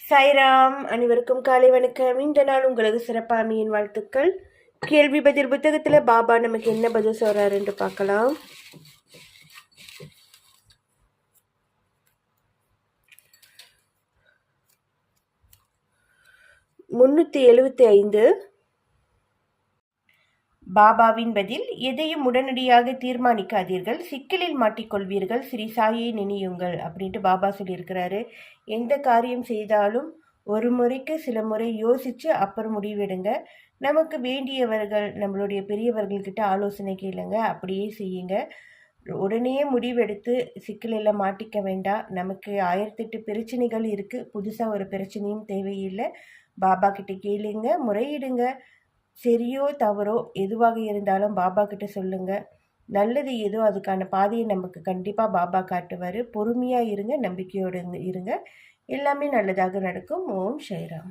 சாய்ராம், அனைவருக்கும் காலை வணக்கம். இந்த நாள் உங்களுக்கு சிறப்பாமையின் வாழ்த்துக்கள். கேள்வி பதில் புத்தகத்துல பாபா நமக்கு என்ன பதில் சொல்றாருன்னு பார்க்கலாம். பாபாவின் பதில்: எதையும் உடனடியாக தீர்மானிக்காதீர்கள், சிக்கலில் மாட்டிக்கொள்வீர்கள், ஸ்ரீ சாயை நினையுங்கள் அப்படின்ட்டு பாபா சொல்லியிருக்கிறாரு. எந்த காரியம் செய்தாலும் ஒரு முறைக்கு சில முறை யோசிச்சு அப்புறம் முடிவெடுங்க. நமக்கு வேண்டியவர்கள் நம்மளுடைய பெரியவர்கள்கிட்ட ஆலோசனை கேளுங்க, அப்படியே செய்யுங்க. உடனே முடிவெடுத்து சிக்கலில் மாட்டிக்க வேண்டாம். நமக்கு 1008 பிரச்சனைகள் இருக்குது, புதுசாக ஒரு பிரச்சனையும் தேவையில்லை. பாபா கிட்ட கேளுங்க, முறையிடுங்க. சரியோ தவறோ எதுவாக இருந்தாலும் பாபா கிட்ட சொல்லுங்க. நல்லது ஏதோ அதுக்கான பாதையை நமக்கு கண்டிப்பாக பாபா காட்டுவார். பொறுமையாக இருங்க, நம்பிக்கையோடு இருங்க. எல்லாமே நல்லதாக நடக்கும். ஓம் சாய்ராம்.